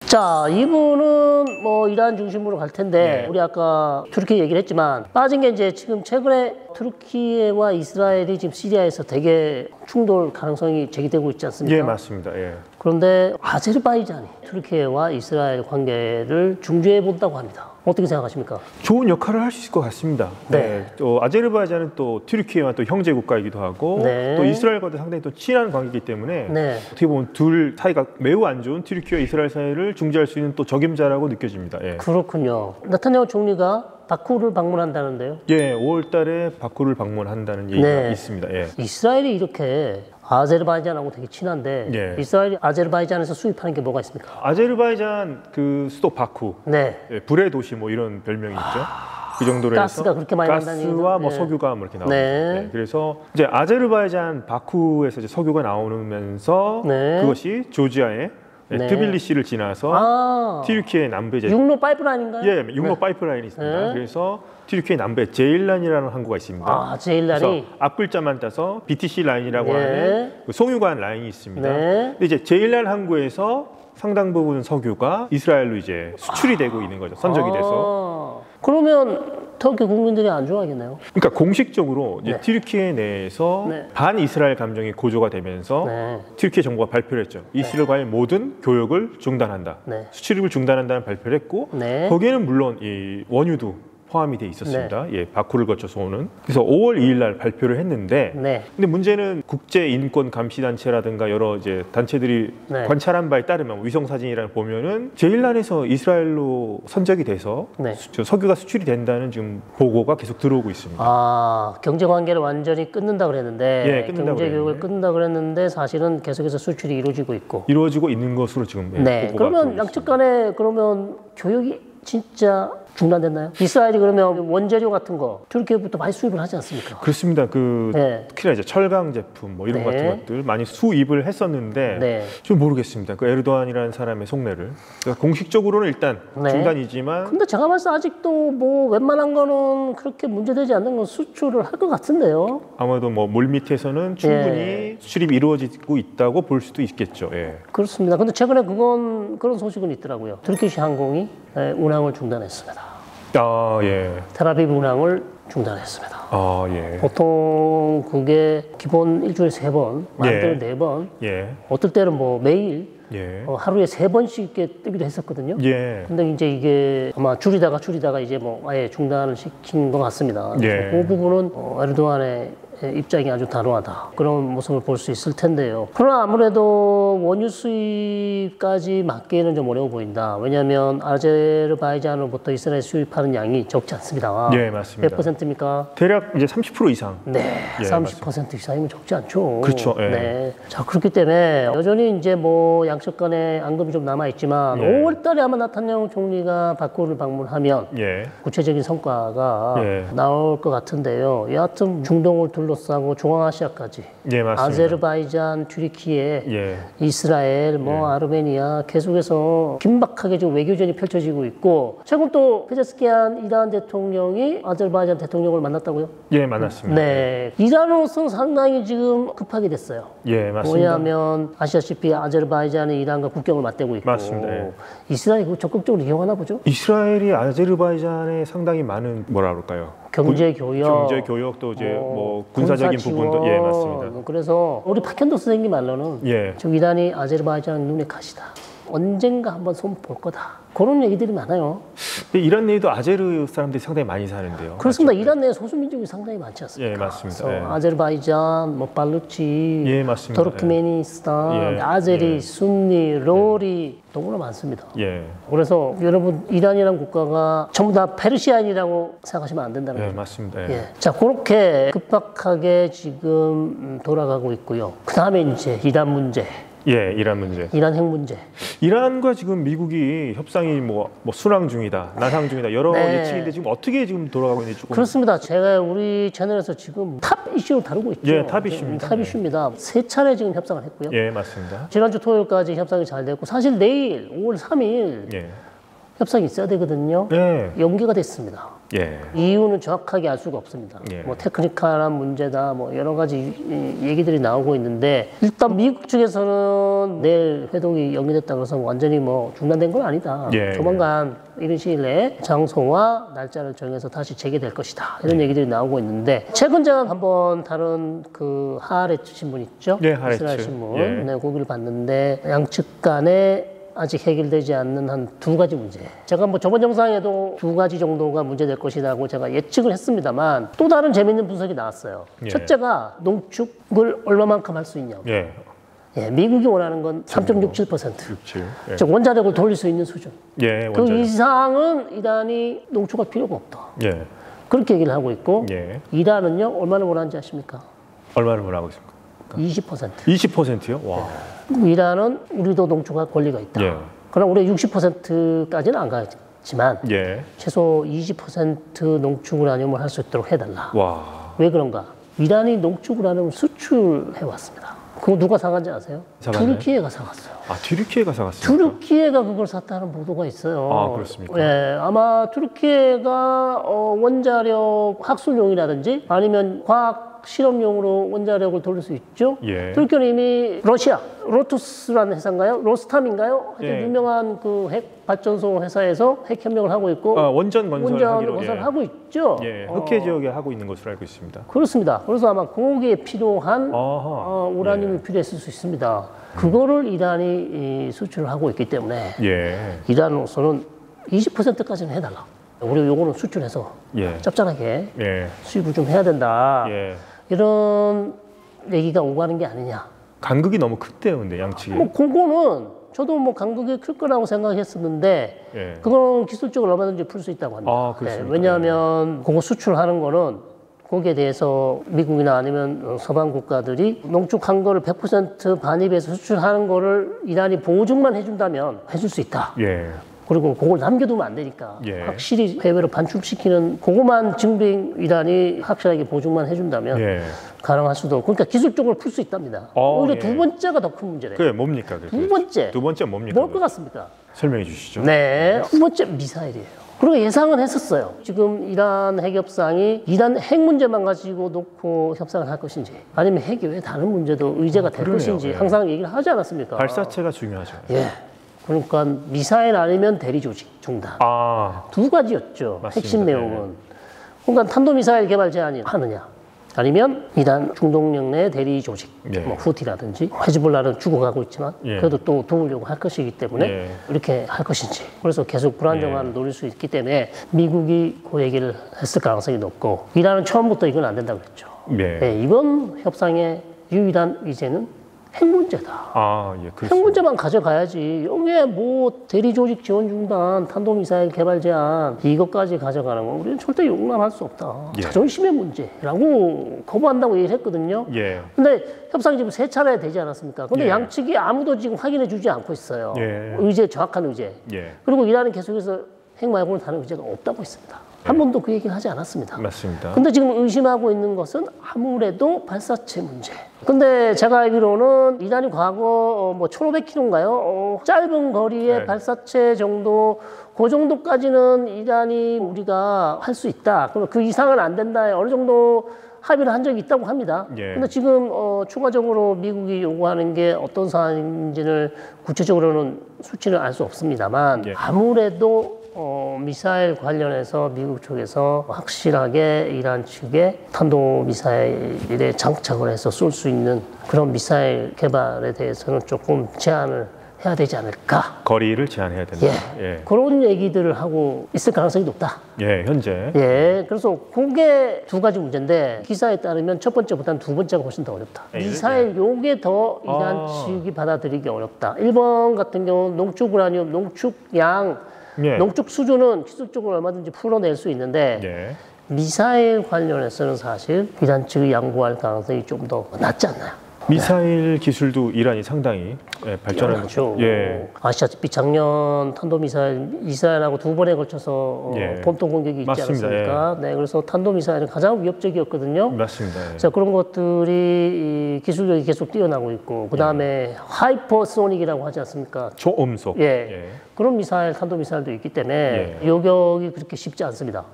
자, 이분은 뭐 이란 중심으로 갈 텐데 네. 우리 아까 투르키 얘기를 했지만 빠진 게 이제 지금 최근에 투르키와 이스라엘이 지금 시리아에서 되게 충돌 가능성이 제기되고 있지 않습니까? 예, 맞습니다. 예. 그런데 아제르바이잔이 투르키와 이스라엘 관계를 중재해 본다고 합니다. 어떻게 생각하십니까? 좋은 역할을 할 수 있을 것 같습니다. 네. 또 아제르바이잔은 또 튀르키예와 또 형제 국가이기도 하고 네. 또 이스라엘과도 상당히 또 친한 관계이기 때문에 네. 어떻게 보면 둘 사이가 매우 안 좋은 튀르키와 이스라엘 사이를 중재할 수 있는 또 적임자라고 느껴집니다. 예. 그렇군요. 네타냐후 총리가 바쿠를 방문한다는데요. 예, 5월달에 바쿠를 방문한다는 얘기가 네. 있습니다. 예. 이스라엘이 이렇게 아제르바이잔하고 되게 친한데 예. 이스라엘이 아제르바이잔에서 수입하는 게 뭐가 있습니까? 아제르바이잔 그 수도 바쿠, 네. 예, 불의 도시 뭐 이런 별명이 있죠. 그 정도로 가스가 해서 그렇게 많이 난다는 가스와 얘기죠? 뭐 네. 석유가 뭐 이렇게 나옵니다. 네. 네, 그래서 이제 아제르바이잔 바쿠에서 이제 석유가 나오면서 네. 그것이 조지아의 네. 트빌리시를 지나서 튀르키예 남부에 이제 육로 파이프라인인가요? 예, 육로 파이프라인이 있습니다. 네. 그래서 튀르키예 남부에 제일란이라는 항구가 있습니다. 아, 제일란이. 그래서 앞글자만 따서 BTC 라인이라고 네. 하는 그 송유관 라인이 있습니다. 네. 근데 이제 제일란 항구에서 상당 부분 석유가 이스라엘로 이제 수출이 되고 있는 거죠. 선적이 돼서. 그러면 터키 국민들이 안 좋아하겠네요. 그러니까 공식적으로 이제 네. 튀르키예 내에서 네. 반 이스라엘 감정이 고조가 되면서 네. 튀르키예 정부가 발표를 했죠. 이스라엘과의 모든 교역을 중단한다. 네. 수출입을 중단한다는 발표를 했고 네. 거기에는 물론 이 원유도 포함이 돼 있었습니다. 예, 바쿠를 거쳐서 오는. 그래서 5월 2일 날 발표를 했는데 네. 근데 문제는 국제 인권 감시 단체라든가 여러 이제 단체들이 네. 관찰한 바에 따르면 위성 사진이랑 보면은 제일란에서 이스라엘로 선적이 돼서 네. 석유가 수출이 된다는 지금 보고가 계속 들어오고 있습니다. 아, 경제 관계를 완전히 끊는다 그랬는데 예, 끊는다고 경제 교역을 그랬는데. 끊는다 그랬는데 사실은 계속해서 수출이 이루어지고 있고. 이루어지고 있는 것으로 지금 네. 보고가 그러면 들어오고 양측 있습니다. 간에 그러면 교역이 진짜 중단됐나요? 이스라엘이 그러면 원재료 같은 거 튀르키예부터 많이 수입을 하지 않습니까? 그렇습니다. 그 네. 특히나 이제 철강 제품 뭐 이런 네. 같은 것들 많이 수입을 했었는데 네. 좀 모르겠습니다. 그 에르도안이라는 사람의 속내를 그러니까 공식적으로는 일단 네. 중단이지만 근데 제가 봤을 때 아직도 뭐 웬만한 거는 그렇게 문제되지 않는 건 수출을 할 것 같은데요. 아마도 뭐 물밑에서는 충분히 예. 수출입이 이루어지고 있다고 볼 수도 있겠죠. 예. 그렇습니다. 근데 최근에 그런 소식은 있더라고요. 터키시 항공이 운항을 중단했습니다. 아 예. 텔아비브 운항을 중단했습니다. 아 예. 보통 그게 기본 일주일에 3번, 많을 때는 4번, 예. 어떨 때는 뭐 매일 예. 하루에 3번씩 이렇게 뜨기도 했었거든요. 예. 근데 이제 이게 아마 줄이다가 이제 뭐 아예 중단을 시킨 것 같습니다. 예. 그 부분은 에르도안의 입장이 아주 단호하다. 그런 모습을 볼 수 있을 텐데요. 그러나 아무래도 원유 수입까지 막기에는 좀 어려워 보인다. 왜냐하면 아제르바이잔으로부터 이스라엘 수입하는 양이 적지 않습니다. 예, 맞습니다. 몇 퍼센트입니까? 대략 이제 30% 이상. 네, 예, 30% 이상이면 적지 않죠. 그렇죠, 예. 네. 자, 그렇기 때문에 여전히 이제 뭐 양측 간에 앙금이 좀 남아있지만 예. 5월 달에 아마 네타냐후 총리가 바쿠를 방문하면 예. 구체적인 성과가 예. 나올 것 같은데요. 여하튼 중동을 둘러싸고 중앙아시아까지 예, 맞습니다. 아제르바이잔, 튀르키예, 예. 이스라엘, 뭐 아르메니아 계속해서 긴박하게 지금 외교전이 펼쳐지고 있고 최근 또 페제스키안 이란 대통령이 아제르바이잔 대통령을 만났다고요? 예, 만났습니다. 네, 이란으로서는 상당히 지금 급하게 됐어요. 예, 맞습니다. 왜냐하면 아시다시피 아제르바이잔이 이란과 국경을 맞대고 있고 맞습니다. 예. 이스라엘이 그거 적극적으로 이용하나 보죠? 이스라엘이 아제르바이잔에 상당히 많은 뭐라 그럴까요? 경제 교역, 경제 교역도 이제 뭐 군사적인 군사 부분도 지원. 예, 맞습니다. 그래서 우리 박현도 선생님 말로는 예. 저 이란이 아제르바이잔 눈에 가시다. 언젠가 한번 손 볼 거다. 그런 얘기들이 많아요. 근데 이란 내에도 아제르 사람들이 상당히 많이 사는데요. 그렇습니다. 맞죠? 이란 내에 소수민족이 상당히 많지 않습니까? 예, 맞습니다. 그래서 예. 아제르바이잔, 뭐 발루치, 예, 맞습니다. 터르크메니스탄, 예. 아제리, 예. 순니, 로리 너무나 많습니다. 예. 그래서 여러분 이란이라는 국가가 전부 다 페르시안이라고 생각하시면 안 된다는 예, 거죠. 맞습니다. 예. 예. 자, 그렇게 급박하게 지금 돌아가고 있고요. 그 다음에 이제 이란 문제, 예, 이란 문제. 이란 핵 문제. 이란과 지금 미국이 협상이 뭐 순항 중이다, 난항 중이다 여러 네. 예측인데 지금 어떻게 지금 돌아가고 있는지 조금 그렇습니다. 제가 우리 채널에서 지금 탑 이슈로 다루고 있죠. 예, 탑 이슈입니다. 탑 이슈입니다. 3차례 지금 협상을 했고요. 예, 맞습니다. 지난주 토요일까지 협상이 잘 됐고 사실 내일 5월 3일 예. 협상이 있어야 되거든요. 예. 연기가 됐습니다. 예. 이유는 정확하게 알 수가 없습니다. 예. 뭐 테크니컬한 문제다, 뭐 여러 가지 얘기들이 나오고 있는데 일단 미국 측에서는 내일 회동이 연기됐다 그래서 완전히 뭐 중단된 건 아니다. 예. 조만간 이른 시일 내에 장소와 날짜를 정해서 다시 재개될 것이다. 이런 얘기들이 나오고 있는데 최근 제가 한번 다른 그 하아레츠 신문 있죠? 예, 하아레츠. 이스라엘 신문. 예. 네, 거기를 봤는데 양측 간에 아직 해결되지 않는 한 두 가지 문제. 제가 뭐 저번 영상에도 두 가지 정도가 문제될 것이라고 제가 예측을 했습니다만 또 다른 재밌는 분석이 나왔어요. 예. 첫째가 농축을 얼마만큼 할 수 있냐. 예. 예, 미국이 원하는 건 3.67%. 67. 예. 즉 원자력을 돌릴 수 있는 수준. 예. 그 원자력. 이상은 이란이 농축할 필요가 없다. 예. 그렇게 얘기를 하고 있고 예. 이란은요 얼마나 원하는지 아십니까? 얼마를 원하고 있습니까? 20%. 20%요? 와. 이란은 우리도 농축할 권리가 있다. 예. 그럼 우리 60%까지는 안 가지만 예. 최소 20% 농축 우라늄을 할 수 있도록 해달라. 와. 왜 그런가? 이란이 농축 우라늄을 수출해 왔습니다. 그거 누가 사간지 아세요? 사갔나요? 투르키예가 사갔어요. 아, 튀르키예가 사갔습니까? 투르키예가 그걸 샀다는 보도가 있어요. 아, 그렇습니까? 예, 아마 투르키예가 원자력 학술용이라든지 아니면 과학 실험용으로 원자력을 돌릴 수 있죠. 예. 투르키는 이미 러시아 로투스라는 회사인가요? 로스탐인가요? 하여튼 예. 유명한 그 핵 발전소 회사에서 핵 협력을 하고 있고 원전 건설하기로 건설을 하고 있죠. 예. 흑해 지역에 하고 있는 것으로 알고 있습니다. 그렇습니다. 그래서 아마 거기에 필요한 아하. 우라늄이 필요했을 수 있습니다. 그거를 이란이 수출을 하고 있기 때문에 예. 이란으로서는 20%까지는 해달라. 우리 요거는 수출해서 예. 짭짤하게 예. 수입을 좀 해야 된다. 예. 이런 얘기가 오가는 게 아니냐. 간극이 너무 크대요, 근데 양측이. 뭐 그거는 저도 뭐 간극이 클 거라고 생각했었는데 예. 그건 기술적으로 얼마든지 풀 수 있다고 합니다. 아, 그렇습니까? 왜냐하면 그거 수출하는 거는 거기에 대해서 미국이나 아니면 서방 국가들이 농축한 거를 100% 반입해서 수출하는 거를 이란이 보증만 해준다면 해줄 수 있다. 예. 그리고 그걸 남겨두면 안 되니까 예. 확실히 해외로 반출시키는 그거만 증빙 이란이 확실하게 보증만 해준다면 예. 가능할 수도. 그러니까 기술적으로 풀 수 있답니다. 오히려 예. 두 번째가 더 큰 문제래요. 그게 뭡니까? 그게? 두 번째. 두 번째 뭡니까? 뭘 것 같습니까? 설명해 주시죠. 네. 두 번째 미사일이에요. 그리고 예상은 했었어요. 지금 이란 핵 협상이 이란 핵 문제만 가지고 놓고 협상을 할 것인지 아니면 핵 외에 다른 문제도 의제가 될 그러네요. 것인지 예. 항상 얘기를 하지 않았습니까? 발사체가 중요하죠. 예. 그러니까 미사일 아니면 대리 조직 중단. 아, 두 가지였죠. 맞습니다. 핵심 내용은. 그러니까 탄도미사일 개발 제한이 하느냐. 아니면 이란 중동령 내 대리 조직, 예. 뭐 후티라든지 헤즈볼라는 죽어가고 있지만 예. 그래도 또 도우려고 할 것이기 때문에 예. 이렇게 할 것인지. 그래서 계속 불안정함을 노릴 수 있기 때문에 미국이 그 얘기를 했을 가능성이 높고 이란은 처음부터 이건 안 된다고 그랬죠. 예. 네, 이번 협상의 유일한 의제는 핵 문제다. 아, 예, 핵 그렇습니다. 문제만 가져가야지. 여기에 뭐 대리조직 지원 중단, 탄도미사일 개발 제한 이것까지 가져가는 건 우리는 절대 용납할 수 없다. 예. 자존심의 문제라고 거부한다고 얘기를 했거든요. 예. 근데 협상이 지금 3차례 되지 않았습니까? 근데 예. 양측이 아무도 지금 확인해 주지 않고 있어요. 예. 의제, 정확한 의제. 예. 그리고 이란은 계속해서 핵 말고는 다른 의제가 없다고 했습니다. 한 번도 그 얘기를 하지 않았습니다. 맞습니다. 근데 지금 의심하고 있는 것은 아무래도 발사체 문제. 근데 제가 알기로는 이란이 과거 뭐 1,500km인가요? 짧은 거리의 네. 발사체 정도, 그 정도까지는 이란이 우리가 할 수 있다. 그럼 그 이상은 안 된다. 어느 정도 합의를 한 적이 있다고 합니다. 예. 근데 지금 추가적으로 미국이 요구하는 게 어떤 사안인지를 구체적으로는 수치는 알 수 없습니다만 예. 아무래도 미사일 관련해서 미국 쪽에서 확실하게 이란 측에 탄도미사일에 장착을 해서 쏠 수 있는 그런 미사일 개발에 대해서는 조금 제한을 해야 되지 않을까. 거리를 제한해야 된다. 예. 그런 얘기들을 하고 있을 가능성이 높다. 예, 현재. 예, 그래서 그게 두 가지 문제인데 기사에 따르면 첫 번째보다는 두 번째가 훨씬 더 어렵다. 예, 미사일 요게 더 이란 측이 받아들이기 어렵다. 일본 같은 경우는 농축 우라늄, 농축량, 예. 농축 수준은 기술적으로 얼마든지 풀어낼 수 있는데 예. 미사일 관련해서는 사실 이란 측이 양보할 가능성이 좀 더 낮지 않나요? 미사일 기술도 이란이 상당히 발전한 거죠. 예. 아시다시피 작년 탄도미사일 이스라엘하고 두 번에 걸쳐서 본토 공격이 있지 맞습니다. 않았습니까? 네, 그래서 탄도미사일은 가장 위협적이었거든요. 맞습니다. 자, 그런 것들이 기술력이 계속 뛰어나고 있고, 그 다음에 하이퍼소닉이라고 하지 않습니까? 초음속. 그런 미사일, 탄도미사일도 있기 때문에 요격이 그렇게 쉽지 않습니다.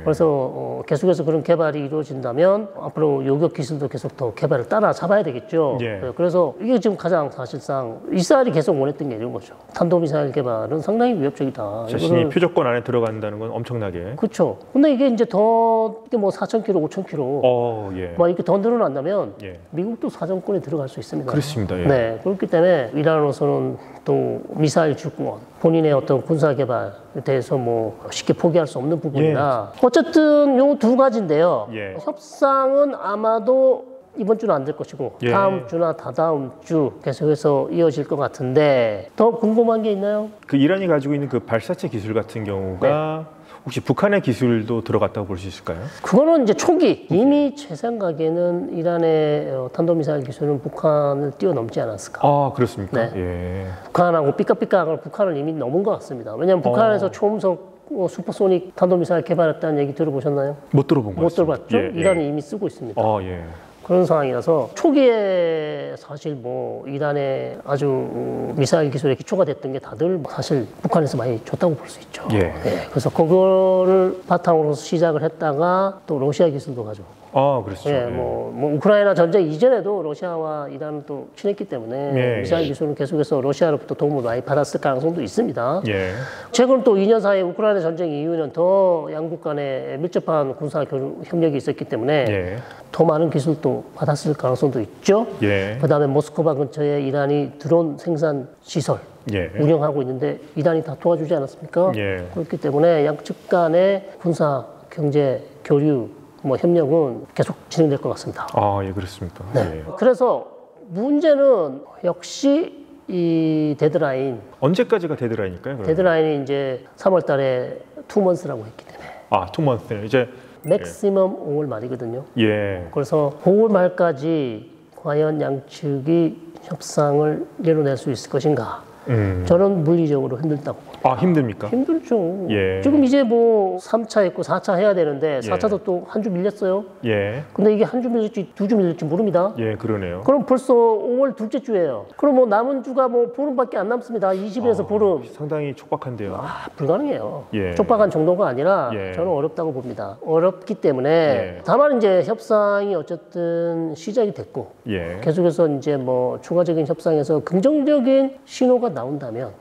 그래서 계속해서 그런 개발이 이루어진다면 앞으로 요격 기술도 계속 더 개발을 따라잡아야 되겠죠. 그래서 이게 지금 가장 사실상 이스라엘이 계속 원했던 게 이런 거죠. 탄도미사일 개발은 상당히 위협적이다. 자신이 표적권 안에 들어간다는 건 엄청나게. 그렇죠. 근데 이게 이제 더 이게 뭐 4,000km, 5,000km 막 이렇게 더 늘어난다면 미국도 사정권에 들어갈 수 있습니다. 그렇습니다. 네, 그렇기 때문에 이란으로서는 또 미사일 주권, 본인의 어떤 군사 개발에 대해서 뭐 쉽게 포기할 수 없는 부분이다. 어쨌든 요 두 가지인데요. 협상은 아마도 이번 주는 안 될 것이고 다음 주나 다다음 주 계속해서 이어질 것 같은데 더 궁금한 게 있나요? 그 이란이 가지고 있는 그 발사체 기술 같은 경우가 혹시 북한의 기술도 들어갔다고 볼 수 있을까요? 그거는 이제 초기 이미 제 생각에는 이란의 탄도미사일 기술은 북한을 뛰어넘지 않았을까. 아, 그렇습니까? 북한하고 삐까삐까하고 북한을 이미 넘은 것 같습니다. 왜냐하면 북한에서 초음속 슈퍼소닉 탄도미사일 개발했다는 얘기 들어보셨나요? 못 들어본 것 같습니다. 못 들어봤죠? 이란이 이미 쓰고 있습니다. 그런 상황이라서 초기에 사실 뭐 이란의 아주 미사일 기술에 기초가 됐던 게 다들 사실 북한에서 많이 줬다고 볼 수 있죠. 그래서 그거를 바탕으로 시작을 했다가 또 러시아 기술도 가져오고. 그렇죠. 뭐 우크라이나 전쟁 이전에도 러시아와 이란은 또 친했기 때문에 미사일 기술은 계속해서 러시아로부터 도움을 많이 받았을 가능성도 있습니다. 최근 또 2년 사이에 우크라이나 전쟁 이후에는 더 양국 간에 밀접한 군사 협력이 있었기 때문에 더 많은 기술도 받았을 가능성도 있죠. 그 다음에 모스크바 근처에 이란이 드론 생산 시설 운영하고 있는데 이란이 다 도와주지 않았습니까? 그렇기 때문에 양측 간의 군사 경제 교류 뭐 협력은 계속 진행될 것 같습니다. 그렇습니다. 그래서 문제는 역시 이 데드라인. 언제까지가 데드라인일까요? 그러면? 데드라인이 이제 3월 달에 2months라고 했기 때문에. 2months. 이제 맥시멈 5월 말이거든요. 그래서 5월 말까지 과연 양측이 협상을 이뤄낼 수 있을 것인가? 저는 물리적으로 힘들다고 봅니다. 힘듭니까? 힘들죠. 지금 이제 뭐 3차 있고 4차 해야 되는데 4차도 또 한 주 밀렸어요. 근데 이게 한 주 밀릴지 두 주 밀릴지 모릅니다. 그러네요. 그럼 벌써 5월 둘째 주예요. 그럼 뭐 남은 주가 뭐 보름밖에 안 남습니다. 20일에서 보름. 상당히 촉박한데요. 불가능해요. 촉박한 정도가 아니라 저는 어렵다고 봅니다. 어렵기 때문에 다만 이제 협상이 어쨌든 시작이 됐고 계속해서 이제 뭐 추가적인 협상에서 긍정적인 신호가 나온다면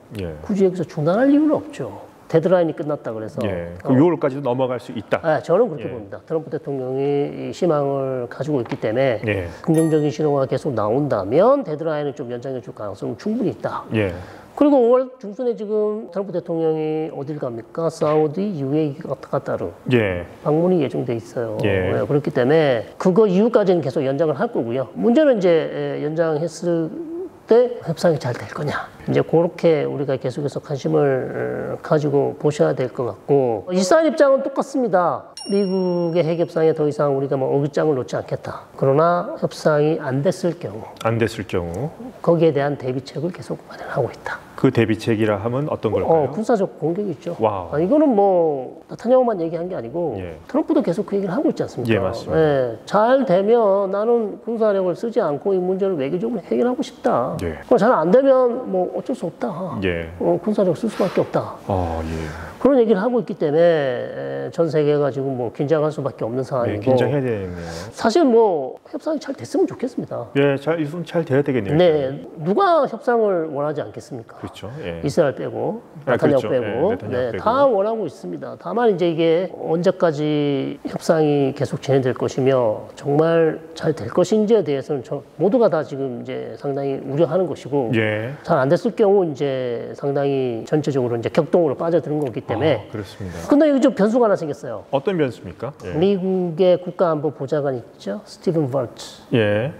굳이 여기서 중단할 이유는 없죠. 데드라인이 끝났다 그래서. 그럼 6월까지도 넘어갈 수 있다. 저는 그렇게 봅니다. 트럼프 대통령이 이 희망을 가지고 있기 때문에 긍정적인 신호가 계속 나온다면 데드라인을 좀 연장해 줄 가능성은 충분히 있다. 그리고 5월 중순에 지금 트럼프 대통령이 어딜 갑니까? 사우디, UAE, 카타르 방문이 예정돼 있어요. 그렇기 때문에 그거 이후까지는 계속 연장을 할 거고요. 문제는 이제 연장했을 때 협상이 잘 될 거냐. 이제 그렇게 우리가 계속해서 관심을 가지고 보셔야 될 것 같고, 이스라엘 입장은 똑같습니다. 미국의 핵 협상에 더 이상 우리가 뭐 어깃장을 놓지 않겠다. 그러나 협상이 안 됐을 경우 거기에 대한 대비책을 계속 마련하고 있다. 그 대비책이라 하면 어떤 걸까요? 군사적 공격이 있죠. 이거는 뭐 나타냐후만 얘기한 게 아니고 트럼프도 계속 그 얘기를 하고 있지 않습니까? 맞습니다. 잘 되면 나는 군사력을 쓰지 않고 이 문제를 외교적으로 해결하고 싶다. 잘 안 되면 뭐 어쩔 수 없다. 군사력 쓸 수밖에 없다. 그런 얘기를 하고 있기 때문에 전 세계가 지금 뭐 긴장할 수밖에 없는 상황이고. 긴장해야 되겠네요. 사실 뭐 협상이 잘 됐으면 좋겠습니다. 잘 돼야 되겠네요. 누가 협상을 원하지 않겠습니까? 그렇죠. 이스라엘 빼고, 네타냐후 빼고, 다 원하고 있습니다. 다만 이제 이게 언제까지 협상이 계속 진행될 것이며 정말 잘 될 것인지에 대해서는 모두가 다 지금 이제 상당히 우려하는 것이고, 잘 안 됐을 경우 이제 상당히 전체적으로 이제 격동으로 빠져드는 거기 때문에. 그렇습니다. 근데 여기 좀 변수가 하나 생겼어요. 어떤 변수입니까? 미국의 국가안보 보좌관 있죠, 스티븐 볼트.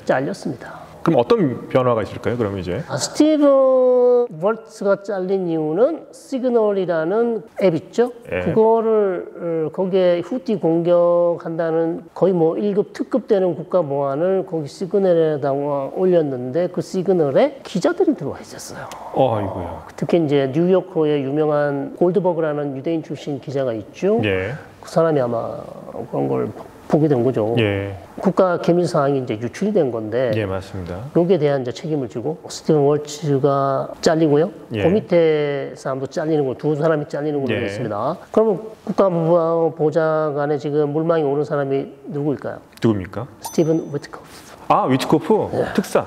잘렸습니다. 그럼 어떤 변화가 있을까요? 그러면 이제 스티븐 월츠가 잘린 이유는 시그널이라는 앱 있죠? 예. 그거를 거기에 후티 공격한다는 거의 뭐 1급 특급 되는 국가 보안을 거기 시그널에다가 올렸는데 그 시그널에 기자들이 들어와 있었어요. 아이고야. 특히 이제 뉴요커의 유명한 골드버그라는 유대인 출신 기자가 있죠. 예. 그 사람이 아마 그런 걸 보게 된 거죠. 예. 국가機密 사항이 이제 유출이 된 건데 예, 맞습니다. 여기에 대한 이제 책임을 지고 스티븐 월츠가 잘리고요. 예. 그 밑에 사람도 잘리는 거, 두 사람이 잘리는 걸로 예. 있습니다. 그러면 국가보좌관에 지금 물망이 오른 사람이 누구일까요? 누굽니까? 스티븐 위트코프. 아, 위트코프 특사.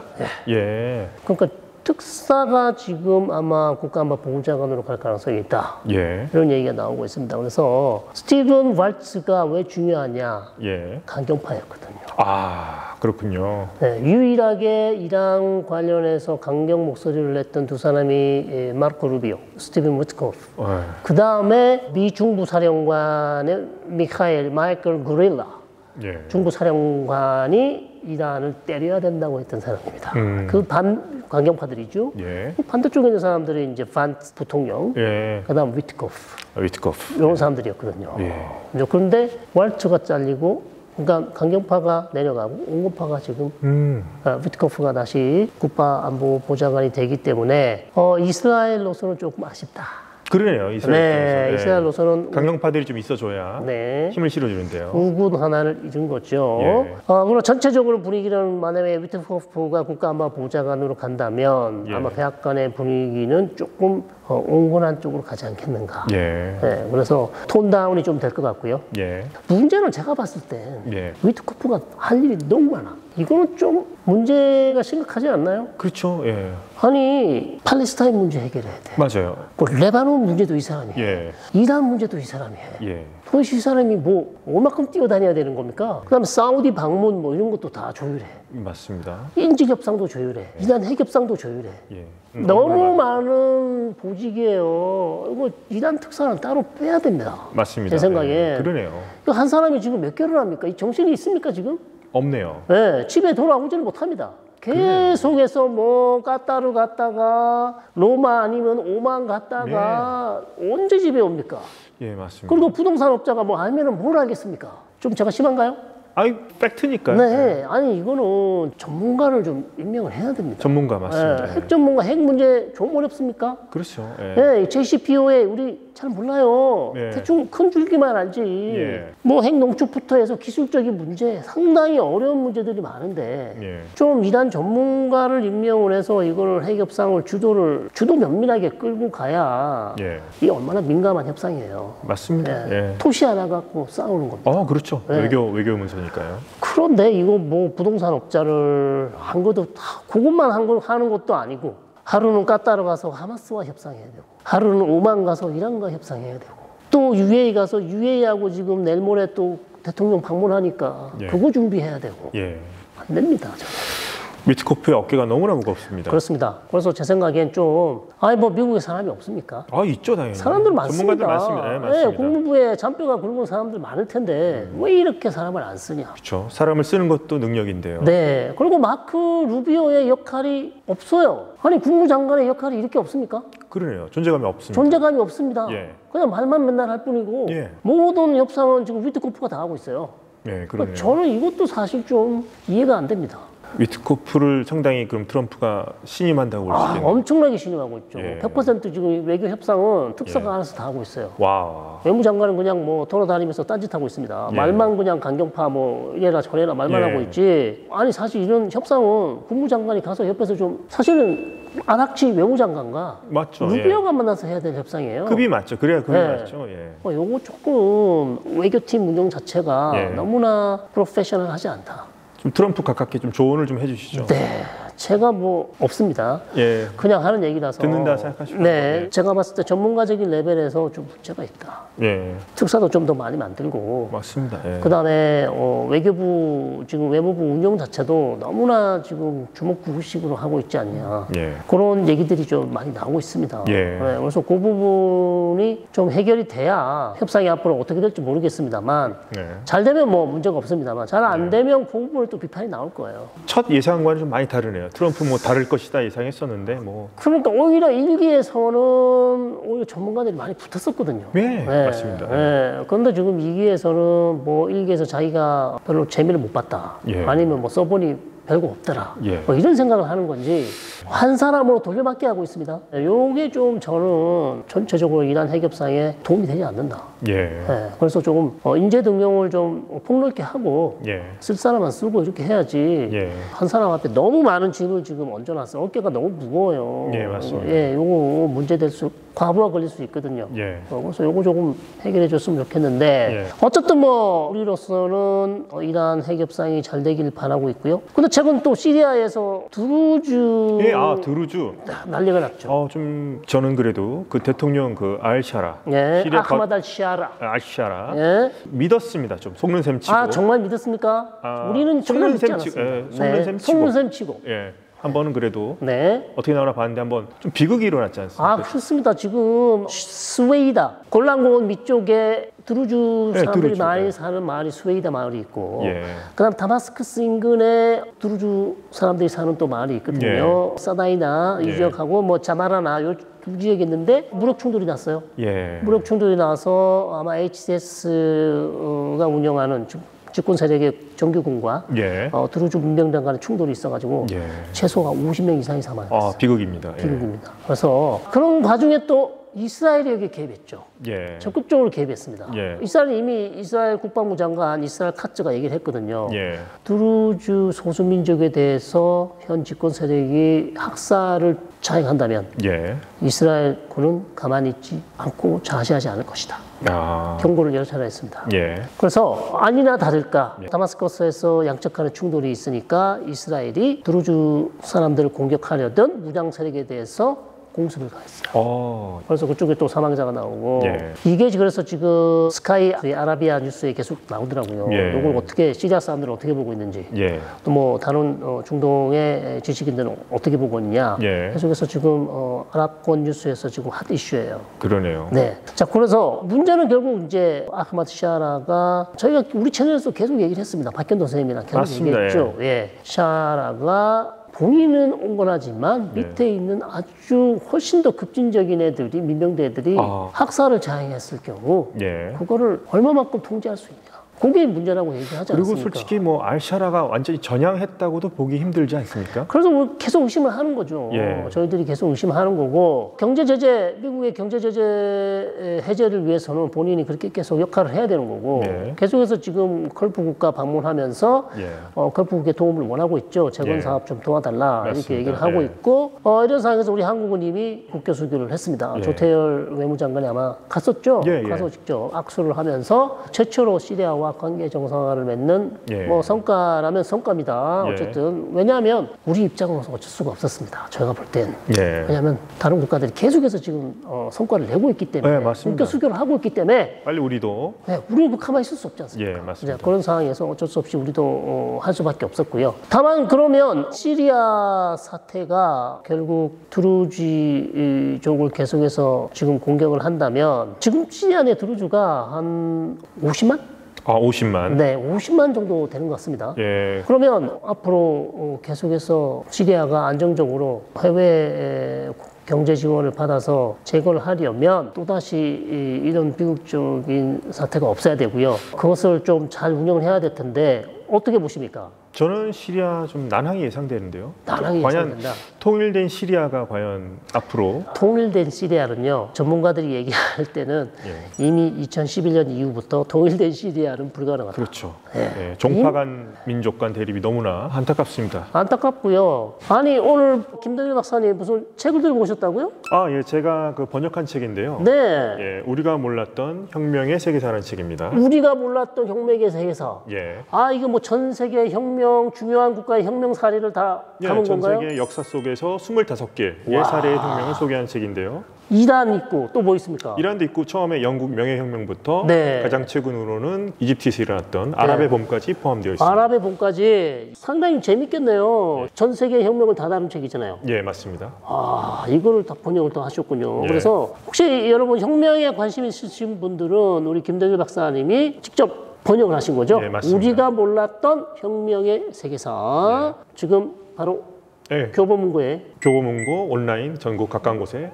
예. 그러니까 특사가 지금 아마 국가안보보좌관으로 갈 가능성이 있다. 예. 이런 얘기가 나오고 있습니다. 그래서 스티븐 월츠가 왜 중요하냐? 예. 강경파였거든요. 아, 그렇군요. 네, 유일하게 이랑 관련해서 강경 목소리를 냈던 두 사람이 마르코 루비오, 스티븐 위트코프. 그 다음에 미 중부 사령관의 마이클 구릴라. 예. 중부 사령관이 이란을 때려야 된다고 했던 사람입니다. 그 반 강경파들이죠. 예. 반대쪽에 있는 사람들이 이제 반 부통령, 예. 그다음 위트코프 위트코프. 이런 사람들이었거든요. 예. 그런데 월츠가 잘리고, 그러니까 강경파가 내려가고 온건파가 지금 위트코프가 다시 국가안보보좌관이 되기 때문에 이스라엘로서는 조금 아쉽다. 그러네요. 이스라엘. 네, 이스라엘로서는 강경파들이 좀 있어줘야 네. 힘을 실어주는데요. 우군 하나를 잃은 거죠. 예. 그리고 전체적으로 분위기는 만약에 위트코프가 국가안보보좌관으로 간다면 예. 아마 백악관의 분위기는 조금 온건한 쪽으로 가지 않겠는가. 예. 네, 그래서 톤 다운이 좀 될 것 같고요. 예. 문제는 제가 봤을 땐 예. 위트코프가 할 일이 너무 많아. 이거는 좀 문제가 심각하지 않나요? 그렇죠. 예. 아니 팔레스타인 문제 해결해야 돼. 맞아요. 그 레바논 문제도 이 사람이 해. 예. 이란 문제도 이 사람이 해. 예. 도대체 이 사람이 뭐 얼마큼 뛰어다녀야 되는 겁니까? 그다음에 사우디 방문 뭐 이런 것도 다 조율해. 맞습니다. 인질 협상도 조율해. 이란 핵 협상도 조율해. 예. 너무 많은 보직이에요. 이거 이란 특사는 따로 빼야 됩니다. 맞습니다. 제 생각에. 예. 그러네요. 한 사람이 지금 몇 개를 합니까? 이 정신이 있습니까 지금? 없네요. 네, 집에 돌아오지를 못합니다. 계속해서 뭐 까따르 갔다가 로마 아니면 오만 갔다가 언제 집에 옵니까? 예, 맞습니다. 그리고 부동산 업자가 뭐 알면은 뭘 알겠습니까? 좀 제가 심한가요? 아니, 팩트니까요. 네, 아니 이거는 전문가를 좀 임명을 해야 됩니다. 전문가 맞습니다. 핵 전문가, 핵 문제 좀 어렵습니까? 그렇죠. 예. 네, JCPOA 우리 잘 몰라요. 네. 대충 큰 줄기만 알지. 예. 뭐 핵 농축부터 해서 기술적인 문제, 상당히 어려운 문제들이 많은데 예. 좀 이란 전문가를 임명을 해서 이걸 핵 협상을 주도 면밀하게 끌고 가야 예. 이게 얼마나 민감한 협상이에요. 맞습니다. 네. 예. 토시 하나 갖고 싸우는 겁니다. 그렇죠. 네. 외교 문서니까요. 그런데 이거 뭐 부동산 업자를 한 것도 다 그것만 하는 것도 아니고 하루는 까따르 가서 하마스와 협상해야 되고 하루는 오만 가서 이란과 협상해야 되고 또 UAE 가서 UAE하고 지금 내일 모레 또 대통령 방문하니까 예. 그거 준비해야 되고 예. 안 됩니다. 저는. 위트코프의 어깨가 너무나 무겁습니다. 그렇습니다. 그래서 제 생각엔 좀 뭐 미국에 사람이 없습니까? 있죠, 당연히. 사람들 많습니다. 전문가들 많습니다. 네, 맞습니다. 네, 국무부에 잔뼈가 굵은 사람들 많을 텐데 왜 이렇게 사람을 안 쓰냐? 그렇죠. 사람을 쓰는 것도 능력인데요. 네. 그리고 마크 루비오의 역할이 없어요. 아니 국무장관의 역할이 이렇게 없습니까? 그러네요. 존재감이 없습니다. 존재감이 없습니다. 예. 그냥 말만 맨날 할 뿐이고 예. 모든 협상은 지금 위트코프가 다 하고 있어요. 예, 그러네요. 저는 이것도 사실 좀 이해가 안 됩니다. 위트코프를 상당히 그럼 트럼프가 신임한다고 볼 수 있겠네요. 엄청나게 신임하고 있죠. 예. 100% 지금 외교 협상은 특사가 예. 알아서 다 하고 있어요. 와. 외무장관은 그냥 뭐 돌아다니면서 딴짓하고 있습니다. 예. 말만 그냥 강경파 뭐 이래라 저래라 말만 예. 하고 있지. 아니 사실 이런 협상은 국무장관이 가서 옆에서 좀 사실은 안학치 외무장관과 맞죠. 루비오가 만나서 해야 될 협상이에요. 급이 맞죠. 그래야 급이 예. 맞죠. 예. 요거 조금 외교팀 운영 자체가 예. 너무나 프로페셔널하지 않다. 좀 트럼프 가깝게 좀 조언을 좀 해주시죠. 네, 제가 뭐 없습니다. 예. 그냥 하는 얘기라서. 듣는다 생각하시면 네, 예. 제가 봤을 때 전문가적인 레벨에서 좀 문제가 있다. 예. 특사도 좀 더 많이 만들고. 맞습니다. 예. 그다음에 외교부 지금 외무부 운영 자체도 너무나 지금 주먹구구식으로 하고 있지 않냐. 예. 그런 얘기들이 좀 많이 나오고 있습니다. 예. 네, 그래서 그 부분이 좀 해결이 돼야 협상이 앞으로 어떻게 될지 모르겠습니다만 네. 잘 되면 뭐 문제가 없습니다만 잘 안 되면 그 부분을 또 비판이 나올 거예요. 첫 예상과는 좀 많이 다르네요. 트럼프 뭐 다를 것이다 예상했었는데 뭐. 그러니까 오히려 일기에서는 오히려 전문가들이 많이 붙었었거든요. 네, 맞습니다. 그런데 지금 2기에서는 뭐 일기에서 자기가 별로 재미를 못 봤다. 예. 아니면 뭐 써보니 별거 없더라. 예. 뭐 이런 생각을 하는 건지 한 사람으로 돌려막기 하고 있습니다. 요게 좀 저는 전체적으로 이란 핵협상에 도움이 되지 않는다. 예. 그래서 조금 인재 등용을 좀 폭넓게 하고 예. 쓸 사람만 쓰고 이렇게 해야지. 예. 한 사람 앞에 너무 많은 짐을 지금 얹어놨어요. 어깨가 너무 무거워요. 예, 맞습니다. 예, 요거 문제될 수, 과부하 걸릴 수 있거든요. 예. 그래서 요거 조금 해결해 줬으면 좋겠는데, 예. 어쨌든 뭐, 우리로서는 이란 핵협상이 잘 되길 바라고 있고요. 근데 최근 또 시리아에서 드루즈. 예, 드루즈. 난리가 났죠. 좀 저는 그래도 그 대통령 그 알샤라. 예, 시리아 아흐마드 알샤라. 알샤라. 예. 믿었습니다. 좀 속는 셈 치고. 정말 믿었습니까? 우리는 전혀 믿지 않았어요. 속는 셈 치고. 속는 셈 치고. 예. 한 번은 그래도 네. 어떻게 나오나 봤는데 한번 좀 비극이 일어났지 않습니까? 그렇습니다. 지금 스웨이다 골란공원 밑쪽에 드루즈 사람들이 드루즈, 많이 사는 마을이 스웨이다 마을이 있고, 예. 그다음 다마스커스 인근에 드루즈 사람들이 사는 또 마을이 있거든요. 사다이나 이 예. 지역하고 뭐 자마라나 요 두 지역이 있는데 무력 충돌이 났어요. 예. 무력 충돌이 나서 아마 HCS가 운영하는 집권 세력의 정규군과 예. 드루즈 문병장 간의 충돌이 있어가지고 예. 최소가 50명 이상이 사망했어요. 비극입니다. 비극입니다. 그래서 그런 와중에 또 이스라엘이 여기 개입했죠. 예. 적극적으로 개입했습니다. 예. 이스라엘 국방부 장관 이스라엘 카츠가 얘기를 했거든요. 예. 드루즈 소수민족에 대해서 현 집권 세력이 학살을 자행한다면 예. 이스라엘군은 가만히 있지 않고 자시하지 않을 것이다. 경고를 여러 차례 했습니다. 예. 그래서 아니나 다를까 다마스커스에서 양측 간의 충돌이 있으니까 이스라엘이 드루즈 사람들을 공격하려던 무장 세력에 대해서 공습을 가했어요. 그래서 그쪽에 또 사망자가 나오고 예. 이게 그래서 지금 스카이 아라비아 뉴스에 계속 나오더라고요. 예. 이걸 어떻게 시리아 사람들은 어떻게 보고 있는지 예. 또 뭐 다른 중동의 지식인들은 어떻게 보고 있느냐. 예. 계속해서 지금 아랍권 뉴스에서 지금 핫 이슈예요. 그러네요. 네. 자, 그래서 문제는 결국 이제 아흐마드 샤라가 저희가 우리 채널에서 계속 얘기를 했습니다. 박현도 선생님이랑 계속 맞습니다. 얘기했죠. 예. 샤라가 본인은 온건하지만 밑에 있는 아주 훨씬 더 급진적인 애들이 민병대들이 학살을 자행했을 경우 그거를 얼마만큼 통제할 수 있냐. 그게 문제라고 얘기하지 않습니까? 그리고 솔직히 뭐 알샤라가 완전히 전향했다고도 보기 힘들지 않습니까? 그래서 뭐 계속 의심을 하는 거죠. 예. 저희들이 계속 의심하는 거고 경제 제재, 미국의 경제 제재 해제를 위해서는 본인이 그렇게 계속 역할을 해야 되는 거고 계속해서 지금 컬프 국가 방문하면서 컬프국의 도움을 원하고 있죠. 재건 사업 좀 도와달라 맞습니다. 이렇게 얘기를 하고 있고 이런 상황에서 우리 한국은 이미 국교 수교를 했습니다. 조태열 외무장관이 아마 갔었죠. 가서 직접 악수를 하면서 최초로 시리아와 관계 정상화를 맺는 뭐 성과라면 성과입니다. 어쨌든 왜냐하면 우리 입장으로서 어쩔 수가 없었습니다. 저희가 볼 땐. 왜냐하면 다른 국가들이 계속해서 지금 성과를 내고 있기 때문에 국교 수교를 하고 있기 때문에 빨리 우리도 우리는 가만히 있을 수 없지 않습니까? 맞습니다. 그런 상황에서 어쩔 수 없이 우리도 할 수밖에 없었고요. 다만 그러면 시리아 사태가 결국 드루지족을 계속해서 지금 공격을 한다면 지금 시리아 내 드루즈가 한 50만? 50만. 네, 50만 정도 되는 것 같습니다. 그러면 앞으로 계속해서 시리아가 안정적으로 해외 경제 지원을 받아서 재건을 하려면 또다시 이런 비극적인 사태가 없어야 되고요. 그것을 좀 잘 운영을 해야 될 텐데 어떻게 보십니까? 저는 시리아 좀 난항이 예상되는데요. 난항이 과연 예상된다. 통일된 시리아가 과연 앞으로 통일된 시리아는요. 전문가들이 얘기할 때는 이미 2011년 이후부터 통일된 시리아는 불가능하다. 그렇죠. 종파 간 민족 간 대립이 너무나 안타깝습니다. 안타깝고요. 아니 오늘 김동일 박사님 무슨 책을 들고 오셨다고요? 제가 그 번역한 책인데요. 네. 우리가 몰랐던 혁명의 세계사라는 책입니다. 우리가 몰랐던 혁명의 세계사. 이거 뭐 전 세계 혁명 중요한 국가의 혁명 사례를 다 담은 건가요? 전 세계 역사 속에서 25개의 사례의 혁명을 소개한 책인데요. 이란 있고 또 뭐 있습니까? 이란도 있고 처음에 영국 명예혁명부터 가장 최근으로는 이집트에서 일어났던 아랍의 봄까지 포함되어 있습니다. 아랍의 봄까지 상당히 재밌겠네요. 전 세계 혁명을 다 다룬 책이잖아요. 맞습니다. 이거를 다 번역을 또 하셨군요. 그래서 혹시 여러분 혁명에 관심 있으신 분들은 우리 김동일 박사님이 직접 번역을 하신 거죠? 맞습니다. 우리가 몰랐던 혁명의 세계사. 지금 바로 네. 교보문고에 교보문고 온라인 전국 가까운 곳에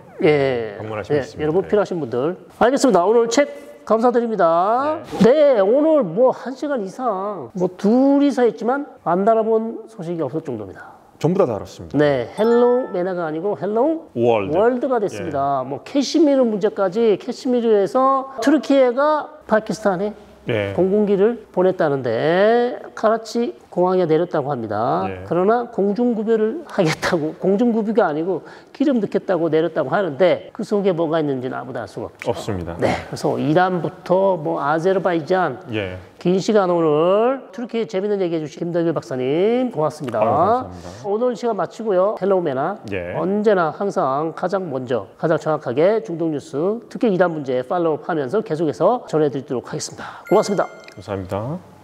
방문하시면 있습니다. 여러분 필요하신 분들 알겠습니다. 오늘 책 감사드립니다. 네, 오늘 뭐 1시간 이상 뭐 둘이서 했지만 안 달아본 소식이 없을 정도입니다. 전부 다 다뤘습니다. 네, 헬로우 메나가 아니고 헬로우 월드가 됐습니다. 뭐 캐시미르 문제까지 캐시미르에서 투르키예가 파키스탄에 공군기를 보냈다는데 카라치 공항에 내렸다고 합니다. 그러나 공중구별을 하겠다고, 공중구비가 아니고 기름 넣겠다고 내렸다고 하는데 그 속에 뭐가 있는지는 아무도 알 수가 없죠. 없습니다. 네, 그래서 이란부터 뭐 아제르바이잔 긴 시간 오늘 투르키 재밌는 얘기 해주신 김덕일 박사님 고맙습니다. 감사합니다. 오늘 시간 마치고요. 헬로우 메나 언제나 항상 가장 먼저 가장 정확하게 중동 뉴스 특히 이란 문제 팔로우하면서 계속해서 전해드리도록 하겠습니다. 고맙습니다. 감사합니다.